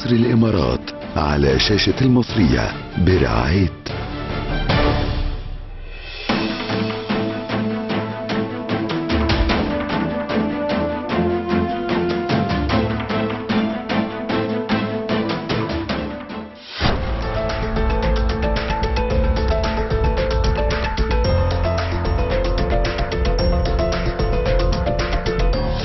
مصر الإمارات على شاشة المصرية برعاية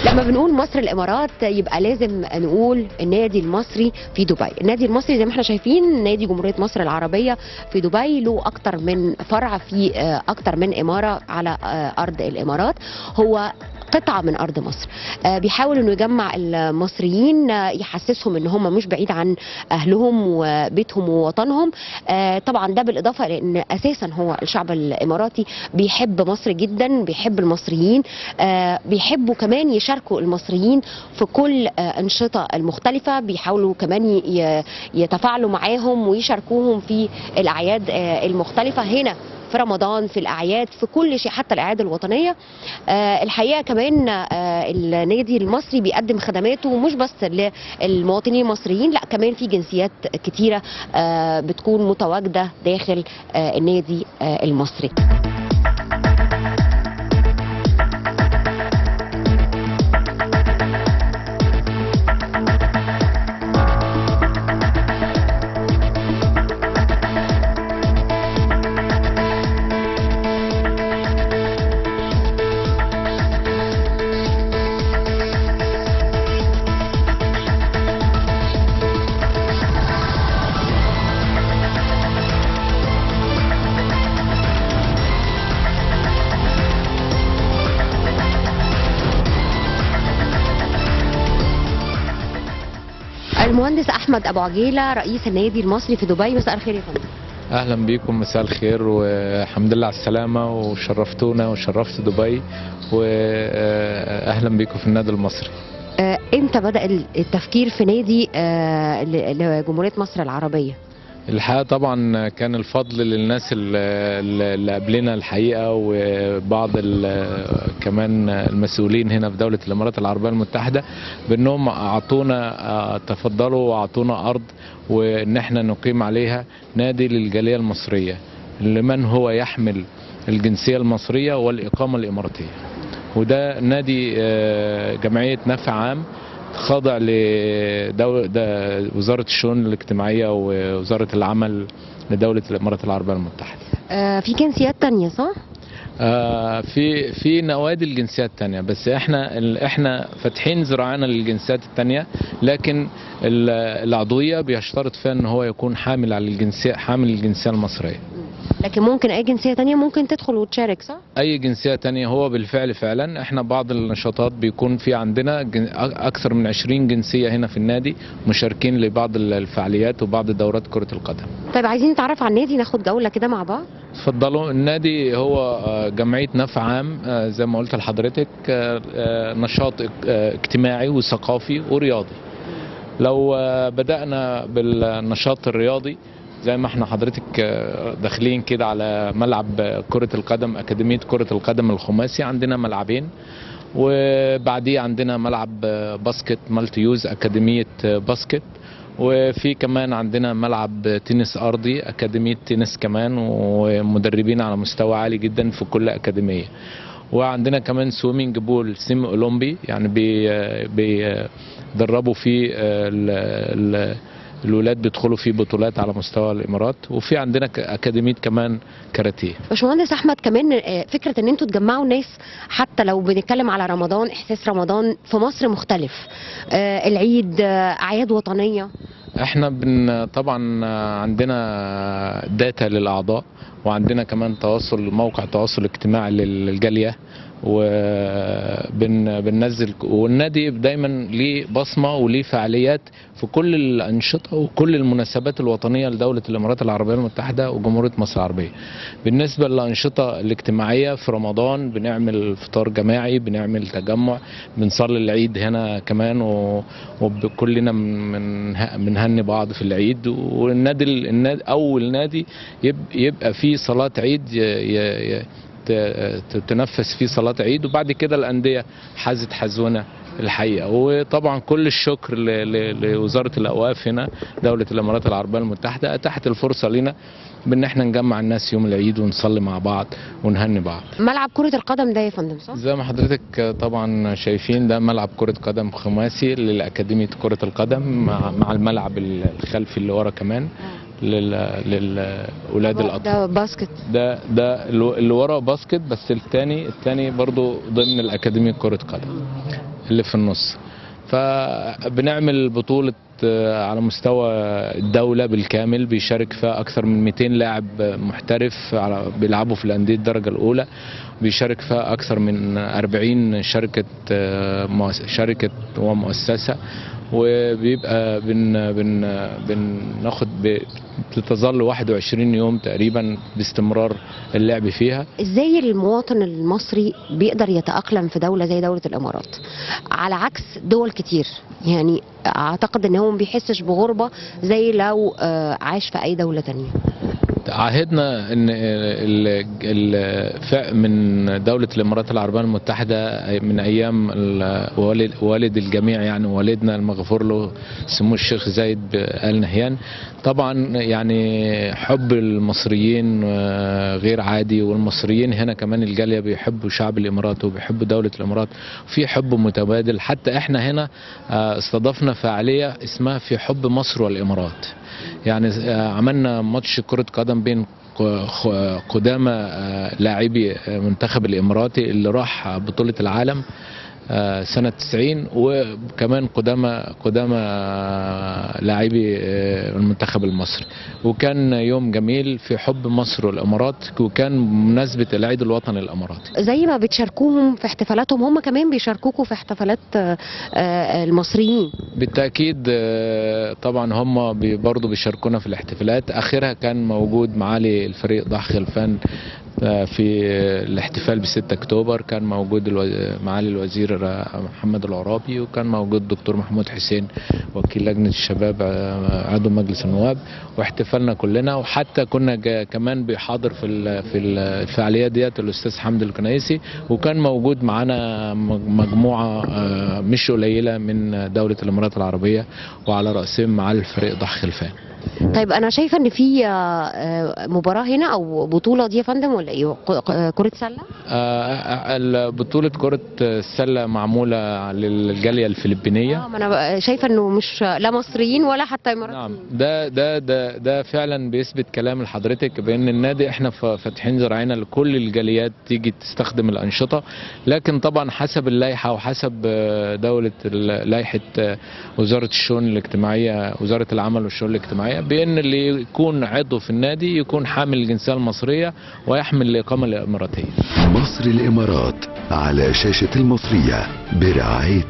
لما بنقول مصر الامارات يبقى لازم نقول النادي المصري في دبي. النادي المصري زي ما احنا شايفين نادي جمهورية مصر العربية في دبي، له اكتر من فرع في اكتر من امارة على ارض الامارات. هو قطعة من أرض مصر، بيحاول إنه يجمع المصريين، يحسسهم إن هم مش بعيد عن أهلهم وبيتهم ووطنهم. طبعا ده بالإضافة لأن أساسا هو الشعب الإماراتي بيحب مصر جدا، بيحب المصريين، بيحبوا كمان يشاركوا المصريين في كل أنشطة المختلفة، بيحاولوا كمان يتفاعلوا معاهم ويشاركوهم في الأعياد المختلفة هنا في رمضان، في الأعياد، في كل شيء، حتى الأعياد الوطنية. الحقيقة كمان النادي المصري بيقدم خدماته مش بس للمواطنين المصريين، لا كمان في جنسيات كتيرة بتكون متواجدة داخل النادي المصري. المهندس احمد ابو عجيله رئيس النادي المصري في دبي، مساء الخير يا فندم. اهلا بيكم، مساء الخير والحمد لله على السلامه، وشرفتونا وشرفت دبي، واهلا بيكم في النادي المصري. امتى بدأ التفكير في نادي لجمهورية مصر العربية؟ الحقيقه طبعا كان الفضل للناس اللي قبلنا الحقيقه، وبعض كمان المسؤولين هنا في دوله الامارات العربيه المتحده، بانهم اعطونا تفضلوا واعطونا ارض وان احنا نقيم عليها نادي للجاليه المصريه لمن هو يحمل الجنسيه المصريه والاقامه الاماراتيه. وده نادي جمعيه نفع عام خاضع لوزارة الشؤون الاجتماعية ووزارة العمل لدولة الإمارات العربية المتحدة. في جنسيات تانية صح؟ في نوادي الجنسيات التانية، بس احنا فاتحين ذراعنا للجنسيات التانية، لكن العضوية بيشترط فيها ان هو يكون حامل الجنسية المصرية. لكن ممكن اي جنسية تانية ممكن تدخل وتشارك صح؟ اي جنسية تانية. هو بالفعل فعلا احنا بعض النشاطات بيكون في عندنا اكثر من 20 جنسية هنا في النادي مشاركين لبعض الفعاليات وبعض دورات كرة القدم. طيب عايزين نتعرف على النادي، ناخد جولة كده مع بعض. اتفضلوا. النادي هو جمعية نفع عام زي ما قلت لحضرتك، نشاط اجتماعي وثقافي ورياضي. لو بدأنا بالنشاط الرياضي، زي ما احنا حضرتك داخلين كده على ملعب كرة القدم، أكاديمية كرة القدم الخماسي، عندنا ملعبين، وبعديه عندنا ملعب باسكت مالتي يوز، أكاديمية باسكت، وفي كمان عندنا ملعب تنس أرضي، أكاديمية تنس كمان، ومدربين على مستوى عالي جدا في كل أكاديمية. وعندنا كمان سويمنج بول سيمي أولمبي، يعني بيدربوا فيه الولاد، بيدخلوا فيه بطولات على مستوى الامارات. وفي عندنا اكاديميه كمان كاراتيه. باشمهندس احمد، كمان فكره ان انتوا تجمعوا ناس، حتى لو بنتكلم على رمضان، احساس رمضان في مصر مختلف، العيد، اعياد وطنيه. احنا طبعا عندنا داتا للاعضاء، وعندنا كمان موقع تواصل اجتماعي للجاليه، وبننزل. والنادي دايما ليه بصمه وليه فعاليات في كل الانشطه وكل المناسبات الوطنيه لدوله الامارات العربيه المتحده وجمهوريه مصر العربيه. بالنسبه للانشطه الاجتماعيه في رمضان، بنعمل فطار جماعي، بنعمل تجمع، بنصلي العيد هنا كمان، وكلنا بنهني بعض في العيد. والنادي اول نادي يبقى فيه صلاه عيد، تنفذ فيه صلاة عيد. وبعد كده الأندية حازت حزونة الحقيقه. وطبعا كل الشكر لوزاره الاوقاف هنا، دوله الامارات العربيه المتحده اتاحت الفرصه لنا بان احنا نجمع الناس يوم العيد ونصلي مع بعض ونهني بعض. ملعب كرة القدم ده يا فندم صح؟ زي ما حضرتك طبعا شايفين، ده ملعب كرة قدم خماسي للأكاديمية كرة القدم مع الملعب الخلفي اللي ورا كمان للأولاد الأطفال. ده باسكت. ده اللي ورا باسكت، بس الثاني برضو ضمن الأكاديمية كرة قدم اللي في النص. فبنعمل بطولة على مستوى الدولة بالكامل، بيشارك فيها أكثر من 200 لاعب محترف بيلعبوا في الأندية الدرجة الأولى، بيشارك فيها أكثر من 40 شركة ومؤسسة، وبيبقى بناخد بتظل 21 يوم تقريبا باستمرار اللعب فيها. ازاي المواطن المصري بيقدر يتأقلم في دولة زي دولة الامارات على عكس دول كتير؟ يعني اعتقد ان هو ما بيحسش بغربة زي لو عاش في اي دولة تانية. عهدنا ان من دولة الامارات العربية المتحدة من ايام والد الجميع، يعني والدنا المغفور له سمو الشيخ زايد آل نهيان، طبعا يعني حب المصريين غير عادي، والمصريين هنا كمان الجالية بيحبوا شعب الامارات وبيحبوا دولة الامارات، وفي حب متبادل. حتى احنا هنا استضفنا فعالية اسمها في حب مصر والامارات، يعني عملنا ماتش كرة قدم بين قدامى لاعبي منتخب الاماراتي اللي راح بطولة العالم سنة 90، وكمان قدامى لاعبي المنتخب المصري، وكان يوم جميل في حب مصر والامارات، وكان بمناسبة العيد الوطني الاماراتي. زي ما بتشاركوهم في احتفالاتهم هم كمان بيشاركوكوا في احتفالات المصريين؟ بالتأكيد طبعا هم برضو بيشاركونا في الاحتفالات. اخرها كان موجود معالي الفريق ضح خلفان في الاحتفال ب 6 اكتوبر، كان موجود معالي الوزير محمد العرابي، وكان موجود الدكتور محمود حسين وكيل لجنة الشباب عضو مجلس النواب، واحتفلنا كلنا. وحتى كنا كمان بيحاضر في الفعاليات ديت الاستاذ حمد الكنيسي، وكان موجود معانا مجموعة مش قليلة من دولة الامارات العربية، وعلى رأسهم معالي الفريق ضح خلفان. طيب انا شايفه ان في مباراه هنا او بطوله دي يا فندم ولا ايه؟ كره سله؟ بطوله كره السله معموله للجاليه الفلبينيه. ما انا شايفه انه مش لا مصريين ولا حتى اماراتيين. نعم، ده فعلا بيثبت كلام لحضرتك بان النادي احنا فاتحين ذراعينا لكل الجاليات تيجي تستخدم الانشطه، لكن طبعا حسب اللائحه وحسب لائحه وزاره الشؤون الاجتماعيه، وزاره العمل والشؤون الاجتماعيه، بان اللي يكون عضو في النادي يكون حامل الجنسيه المصريه ويحمل الاقامه الاماراتيه. مصر الامارات على شاشه المصريه برعايه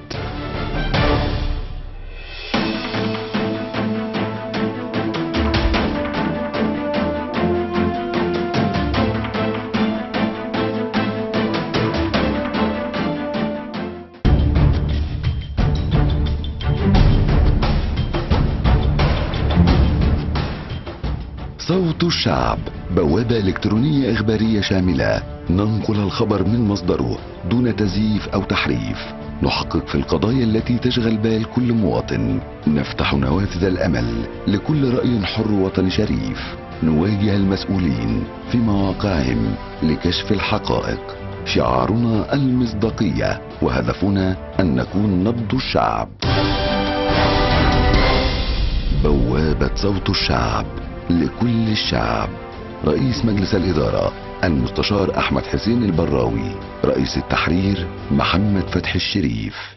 صوت الشعب، بوابة إلكترونية إخبارية شاملة، ننقل الخبر من مصدره دون تزييف أو تحريف، نحقق في القضايا التي تشغل بال كل مواطن، نفتح نوافذ الأمل لكل رأي حر وطني شريف، نواجه المسؤولين في مواقعهم لكشف الحقائق، شعارنا المصداقية، وهدفنا أن نكون نبض الشعب. بوابة صوت الشعب لكل الشعب. رئيس مجلس الإدارة المستشار أحمد حسين البراوي، رئيس التحرير محمد فتحي الشريف.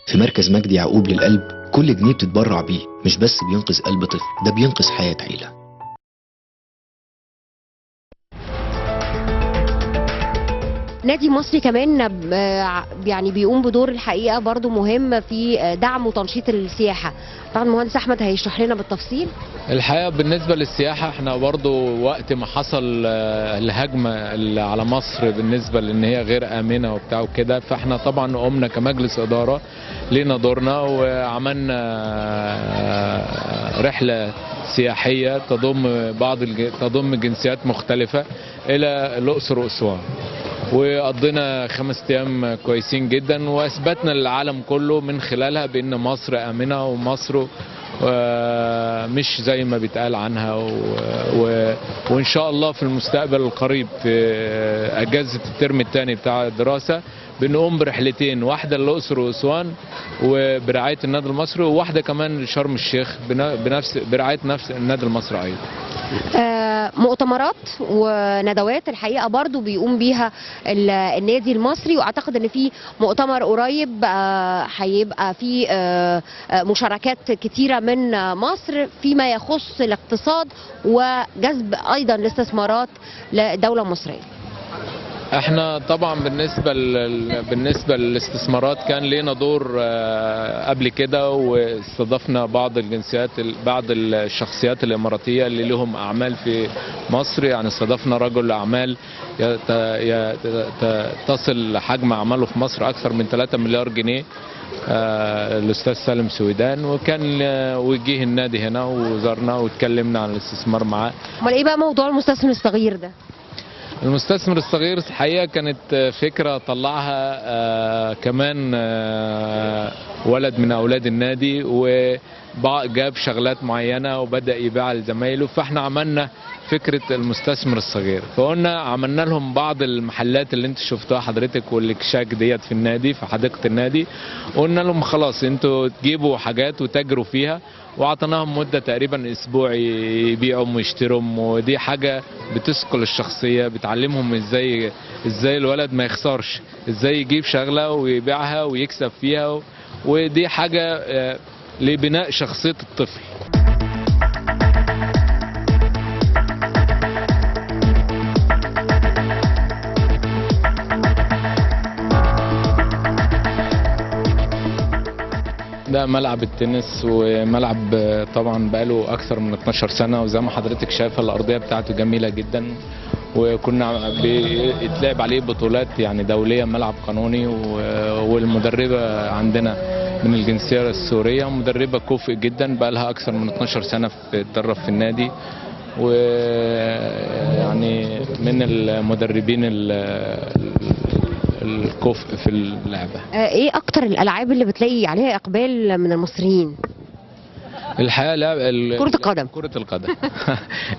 في مركز مجدي يعقوب للقلب كل جنيه بتتبرع بيه مش بس بينقذ قلب طفل، ده بينقذ حياة عيلة. نادي مصري كمان يعني بيقوم بدور الحقيقه برضو مهم في دعم وتنشيط السياحه. طبعا المهندس احمد هيشرح لنا بالتفصيل. الحقيقه بالنسبه للسياحه احنا برضو وقت ما حصل الهجمه اللي على مصر بالنسبه لان هي غير امنه وبتاع وكده، فاحنا طبعا قمنا كمجلس اداره لينا دورنا وعملنا رحله سياحيه تضم جنسيات مختلفه الى الاقصر واسوان، وقضينا 5 ايام كويسين جدا، واثبتنا للعالم كله من خلالها بان مصر امنه ومصر مش زي ما بيتقال عنها وان شاء الله في المستقبل القريب في اجازه الترم الثاني بتاع الدراسه بنقوم برحلتين، واحده للاقصر واسوان وبرعايه النادي المصري، وواحده كمان لشرم الشيخ برعايه نفس النادي المصري ايضا. مؤتمرات وندوات الحقيقه برضو بيقوم بيها النادي المصري، واعتقد ان في مؤتمر قريب هيبقى في مشاركات كتيره من مصر فيما يخص الاقتصاد وجذب ايضا الاستثمارات للدوله المصريه. احنا طبعا بالنسبه للاستثمارات كان لينا دور قبل كده، واستضفنا بعض الجنسيات بعض الشخصيات الاماراتيه اللي لهم اعمال في مصر. يعني استضفنا رجل اعمال تصل حجم اعماله في مصر اكثر من 3 مليار جنيه، الاستاذ سالم سويدان، وجيه النادي هنا وزارنا واتكلمنا عن الاستثمار معاه. امال ايه بقى موضوع المستثمر الصغير ده؟ المستثمر الصغير الحقيقه كانت فكره طلعها كمان ولد من اولاد النادي، وجاب شغلات معينه وبدا يبيعها لزمايله، فاحنا عملنا فكره المستثمر الصغير، فقلنا عملنا لهم بعض المحلات اللي انت شفتوها حضرتك والاكشاك ديت في النادي في حديقه النادي، قلنا لهم خلاص انتوا تجيبوا حاجات وتجروا فيها، واعطيناهم مده تقريبا اسبوع يبيعوا ويشتروا، ودي حاجه بتثقل الشخصيه، بتعلمهم ازاي الولد ما يخسرش، ازاي يجيب شغله ويبيعها ويكسب فيها، ودي حاجه لبناء شخصيه الطفل. ده ملعب التنس، وملعب طبعا بقاله اكثر من 12 سنه، وزي ما حضرتك شايفه الارضيه بتاعته جميله جدا، وكنا بيتلعب عليه بطولات يعني دوليه، ملعب قانوني، والمدربه عندنا من الجنسيه السوريه، مدربه كفء جدا بقى لها اكثر من 12 سنه بتدرب في النادي، ويعني من المدربين الكفء في اللعبه. ايه اكتر الالعاب اللي بتلاقي عليها اقبال من المصريين؟ الحقيقه كرة القدم. كرة القدم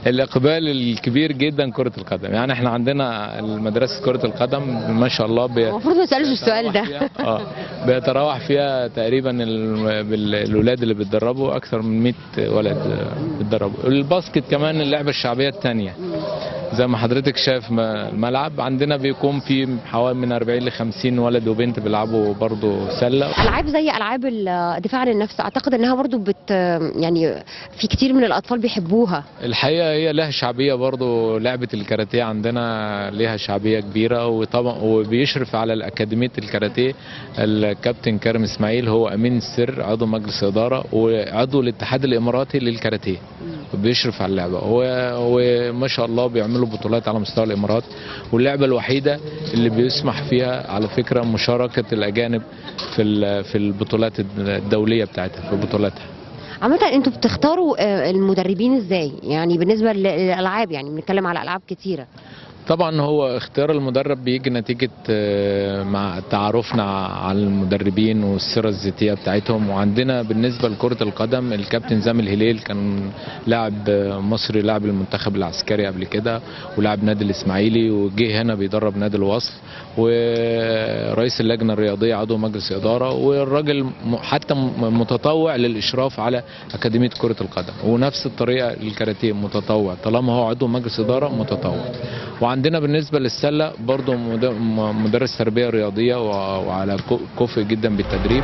الاقبال الكبير جدا كرة القدم، يعني احنا عندنا مدرسة كرة القدم ما شاء الله المفروض ما اسالش السؤال ده. بيتراوح فيها تقريبا الولاد اللي بيتدربوا اكثر من 100 ولد بيتدربوا. الباسكت كمان اللعبة الشعبية الثانية، زي ما حضرتك شايف الملعب عندنا بيكون فيه حوالي من 40 ل 50 ولد وبنت بيلعبوا برضه سله. العاب زي العاب الدفاع عن النفس اعتقد انها برضه يعني في كتير من الاطفال بيحبوها. الحقيقه هي لها شعبيه برضه، لعبه الكاراتيه عندنا لها شعبيه كبيره، وطبعا وبيشرف على الاكاديميه الكاراتيه الكابتن كريم اسماعيل، هو امين السر عضو مجلس اداره وعضو الاتحاد الاماراتي للكاراتيه، بيشرف على اللعبه، وما شاء الله بيعملوا بطولات على مستوى الامارات، واللعبه الوحيده اللي بيسمح فيها على فكره مشاركه الاجانب في البطولات الدوليه بتاعتها، في بطولاتها. عامة انتوا بتختاروا المدربين ازاي؟ يعني بالنسبه للالعاب، يعني بنتكلم على العاب كتيره. طبعا هو اختيار المدرب بيجي نتيجة مع تعارفنا على المدربين والسيرة الذاتية بتاعتهم، وعندنا بالنسبة لكرة القدم الكابتن زامل هليل كان لاعب مصري، لاعب المنتخب العسكري قبل كده، ولاعب نادي الاسماعيلي، وجه هنا بيدرب نادي الوصل، ورئيس اللجنة الرياضية عضو مجلس إدارة، والراجل حتى متطوع للإشراف على أكاديمية كرة القدم، ونفس الطريقة للكاراتيه متطوع، طالما هو عضو مجلس إدارة متطوع. وعندنا بالنسبة للسلة برضو مدرس تربية رياضية وعلى كفء جدا بالتدريب.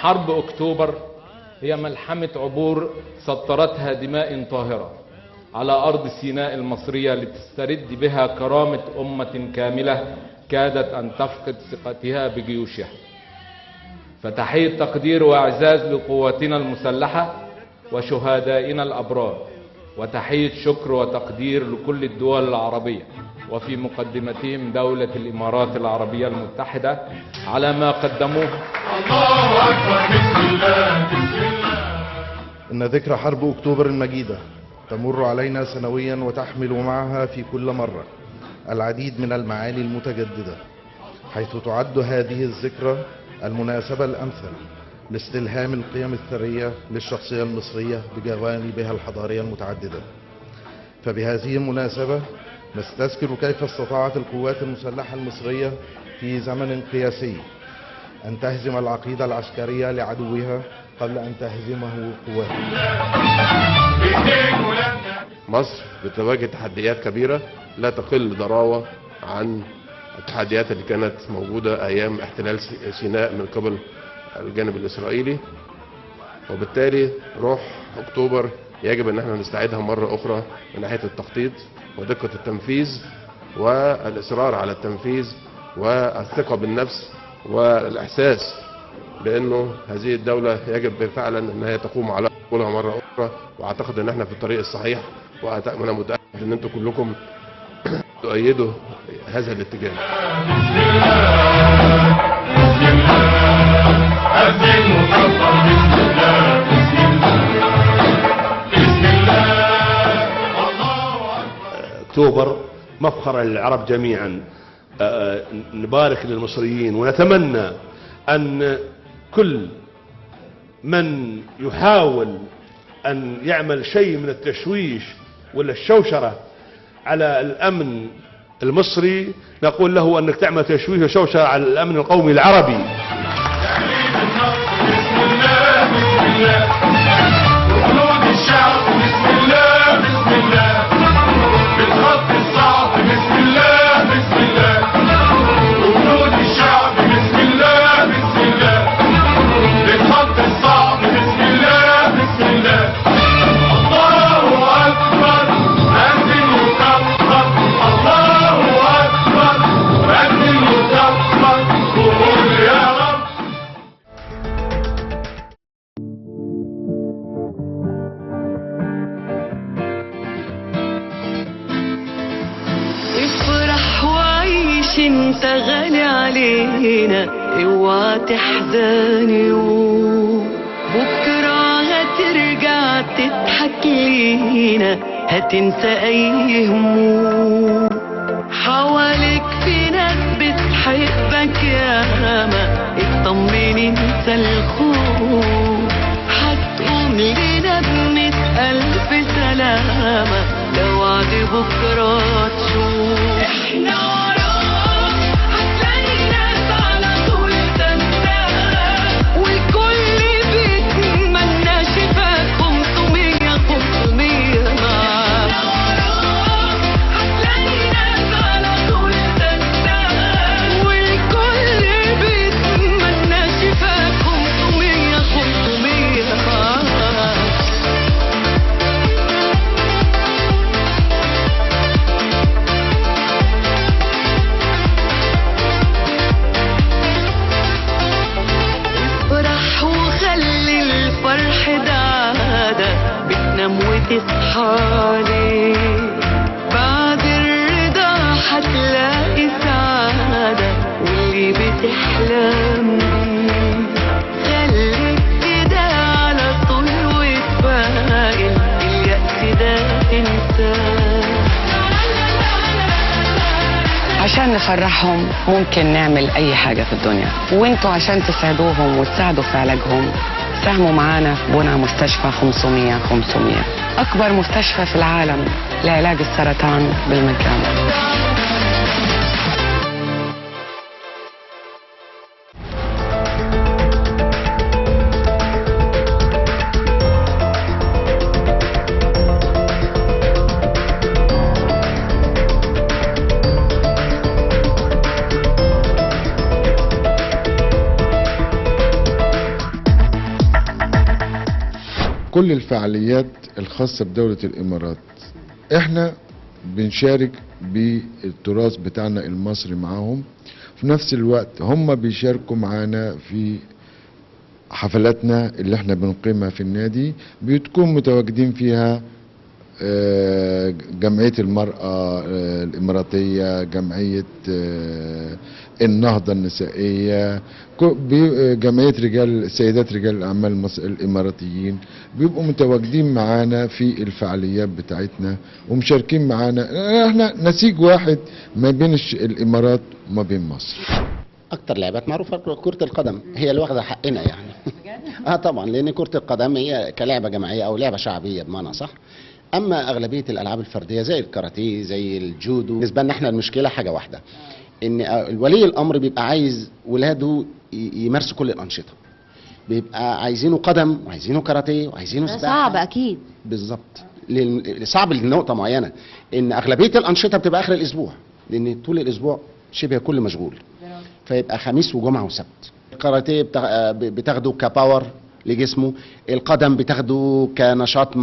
حرب أكتوبر هي ملحمة عبور سطرتها دماء طاهرة على أرض سيناء المصرية لتسترد بها كرامة أمة كاملة كادت أن تفقد ثقتها بجيوشها. فتحية تقدير وإعزاز لقواتنا المسلحة وشهدائنا الأبرار، وتحية شكر وتقدير لكل الدول العربية وفي مقدمتهم دولة الإمارات العربية المتحدة على ما قدموه. الله أكبر، بسم الله بسم الله. إن ذكرى حرب أكتوبر المجيدة تمر علينا سنويا وتحمل معها في كل مرة العديد من المعاني المتجددة، حيث تعد هذه الذكرى المناسبة الأمثل لاستلهام القيم الثرية للشخصية المصرية بجوانبها الحضارية المتعددة. فبهذه المناسبة نستذكر كيف استطاعت القوات المسلحة المصرية في زمن قياسي أن تهزم العقيدة العسكرية لعدوها قبل أن تهزمه قواته. مصر بتواجه تحديات كبيرة لا تقل ضراوة عن التحديات اللي كانت موجودة أيام احتلال سيناء من قبل الجانب الإسرائيلي، وبالتالي روح أكتوبر يجب أن احنا نستعيدها مرة أخرى من ناحية التخطيط ودقة التنفيذ والإصرار على التنفيذ والثقة بالنفس والإحساس بأنه هذه الدولة يجب فعلا أنها تقوم على أصولها مرة أخرى. وأعتقد أن احنا في الطريق الصحيح، وأنا متأكد أن أنتم كلكم تؤيدوا هذا الاتجاه. أكتوبر مفخر للعرب جميعا. نبارك للمصريين ونتمنى أن كل من يحاول أن يعمل شيء من التشويش ولا الشوشرة على الأمن المصري نقول له أنك تعمل تشويش وشوشرة على الأمن القومي العربي. بسم الله بسم الله وجنود الشعب بسم الله بسم الله بالخط الصعب بسم الله بسم الله وجنود الشعب بسم الله بسم الله بالخط الصعب بسم الله بسم الله. الله أكبر أذن وكبر، الله أكبر أذن وكبر، قول يا رب. افرح وعيش انت غالي علينا، اوعى تحزن بكرة هترجع تضحك لينا، هتنسى اي هموم. حواليك في ناس بتحبك ياما، اطمن انسى الخوف، هتقوم لنا بمئة ألف سلامة لو وعد بكرة تشوف. احنا وراك هتلاقي ناس على طول تنساك، والكل بيتمنى شفاك 500 معاك. احنا وراك هتلاقي ناس على طول تنساك، والكل بيتمنى شفاك 500 معاك. افرح وخلي الفرح ده عادة، بتنام وتصحى عليه، بعد الرضا هتلاقي سعادة واللي بتحلم بيه. خليك كده على طول وتفائل، اليأس ده تنساه. عشان نفرحهم ممكن نعمل أي حاجة في الدنيا، وانتوا عشان تساعدوهم وتساعدوا في علاجهم ساهموا معانا في بناء مستشفى 500 أكبر مستشفى في العالم لعلاج السرطان بالمجان. كل الفعاليات الخاصة بدولة الإمارات. احنا بنشارك بالتراث بتاعنا المصري معاهم، في نفس الوقت هم بيشاركوا معانا في حفلاتنا اللي احنا بنقيمها في النادي، بتكون متواجدين فيها جمعية المرأة الإماراتية، جمعية النهضة النسائية، جمعية سيدات رجال الأعمال الإماراتيين، بيبقوا متواجدين معانا في الفعاليات بتاعتنا ومشاركين معانا. احنا نسيج واحد ما بين الإمارات وما بين مصر. اكتر لعبات معروفه كره القدم هي اللي واخده حقنا يعني. طبعا، لان كره القدم هي كلعبه جماعيه او لعبه شعبيه بمعنى صح. اما اغلبيه الالعاب الفرديه زي الكاراتيه زي الجودو، بالنسبه لنا احنا المشكله حاجه واحده، ان ولي الامر بيبقى عايز ولاده يمارسوا كل الانشطه، بيبقى عايزينه قدم وعايزينه كاراتيه وعايزينه سباحه. صعب اكيد. بالظبط، صعب لنقطه معينه ان اغلبيه الانشطه بتبقى اخر الاسبوع، لان طول الاسبوع شبه كل مشغول، فيبقى خميس وجمعه وسبت. الكاراتيه بتاخده كباور لجسمه، القدم بتاخده كنشاط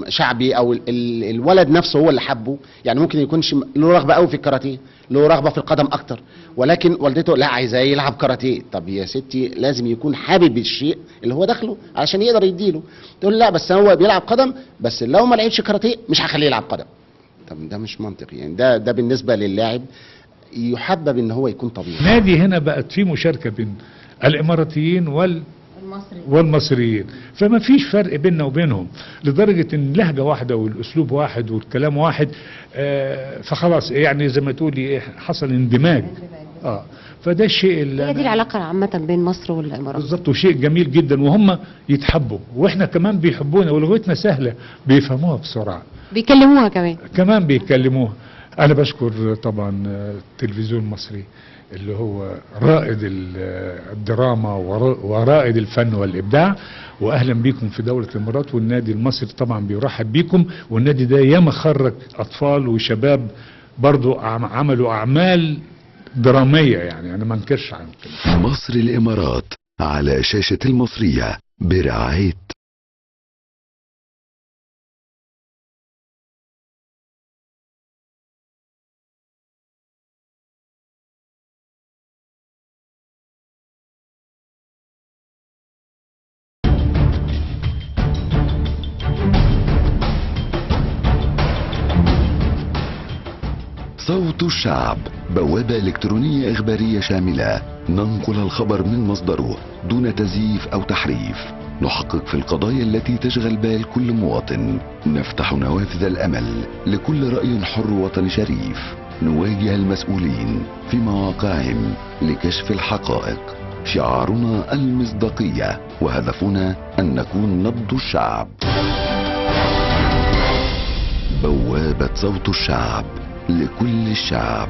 شعبي، او الولد نفسه هو اللي حبه، يعني ممكن يكونش له رغبه قوي في الكاراتيه، له رغبه في القدم اكتر، ولكن والدته لا عايزاه يلعب كاراتيه. طب يا ستي لازم يكون حابب الشيء اللي هو داخله علشان يقدر يديله. تقول لا بس هو بيلعب قدم، بس لو ما لعبش كاراتيه مش هخليه يلعب قدم. طب ده مش منطقي يعني. ده بالنسبه للاعب يحبب ان هو يكون طبيعي. نادي هنا بقت في مشاركه بين الاماراتيين والمصريين، فما فيش فرق بيننا وبينهم، لدرجه ان لهجه واحده والاسلوب واحد والكلام واحد. فخلاص يعني زي ما تقولي حصل اندماج. فده الشيء اللي هي دي العلاقه عامه بين مصر والامارات بالظبط، وشيء جميل جدا، وهم يتحبوا واحنا كمان بيحبونا، ولغتنا سهله بيفهموها بسرعه، بيكلموها كمان بيكلموها. انا بشكر طبعا التلفزيون المصري اللي هو رائد الدراما ورائد الفن والابداع، واهلا بيكم في دوله الامارات. والنادي المصري طبعا بيرحب بيكم، والنادي ده ياما خرج اطفال وشباب برضو عملوا اعمال دراميه، يعني انا ما انكرش عن كده. مصر الامارات على شاشه المصريه برعايه صوت الشعب، بوابة إلكترونية إخبارية شاملة، ننقل الخبر من مصدره دون تزييف أو تحريف، نحقق في القضايا التي تشغل بال كل مواطن، نفتح نوافذ الأمل لكل رأي حر وطني شريف، نواجه المسؤولين في مواقعهم لكشف الحقائق. شعارنا المصداقية، وهدفنا أن نكون نبض الشعب. بوابة صوت الشعب لكل الشعب.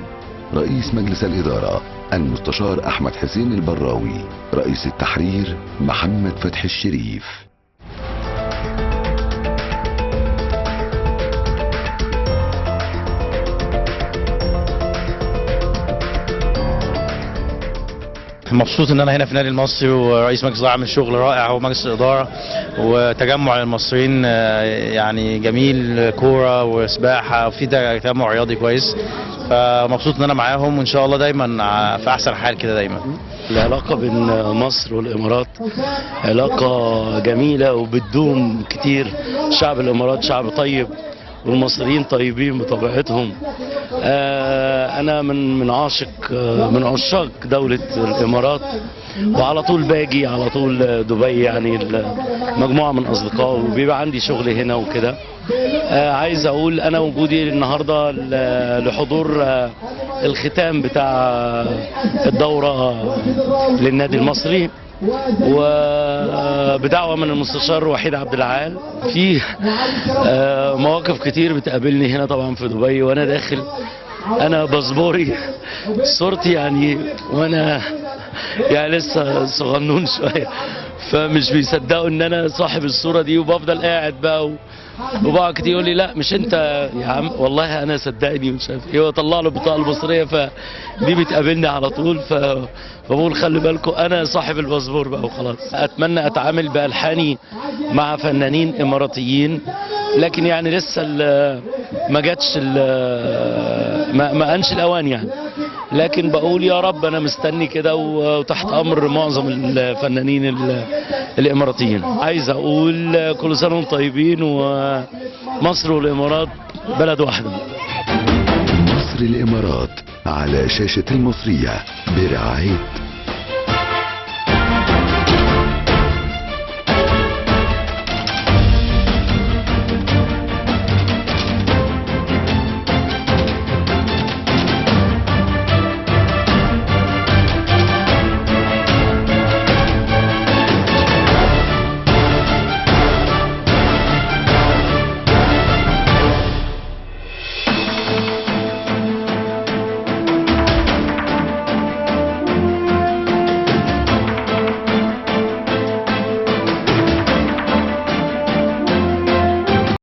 رئيس مجلس الإدارة المستشار أحمد حسين البراوي، رئيس التحرير محمد فتحي الشريف. مبسوط ان انا هنا في النادي المصري، ورئيس مجلس الاداره عامل شغل رائع هو مجلس الاداره، وتجمع المصريين يعني جميل، كوره وسباحه وفي تجمع رياضي كويس، فمبسوط ان انا معاهم، وان شاء الله دايما في احسن حال كده دايما. العلاقه بين مصر والامارات علاقه جميله وبتدوم كتير. شعب الامارات شعب طيب، والمصريين طيبين بطبيعتهم. انا من عشاق دولة الامارات، وعلى طول باجي على طول دبي، يعني مجموعة من اصدقائي، وبيبقى عندي شغل هنا وكده. عايز اقول انا وجودي النهارده لحضور الختام بتاع الدورة للنادي المصري، وبدعوة من المستشار وحيد عبد العال. في مواقف كتير بتقابلني هنا طبعا في دبي وانا داخل، انا باسبوري صورتي يعني وانا يعني لسه صغنون شويه، فمش بيصدقوا ان انا صاحب الصوره دي، وبفضل قاعد بقى وبعض كتير يقول لي لا مش انت يا عم، والله انا صدقني مش عارف ايه، واطلع له البطاقه المصريه، فدي بتقابلني على طول. فبقول خلي بالكم انا صاحب الباسبور بقى وخلاص. اتمنى اتعامل بالحاني مع فنانين اماراتيين، لكن يعني لسه ما جاتش ما انش الاوان يعني. لكن بقول يا رب انا مستني كده، وتحت امر معظم الفنانين الاماراتيين. عايز اقول كل سنه وانتم طيبين، ومصر والامارات بلد واحده. مصر الامارات على شاشة المصرية برعاية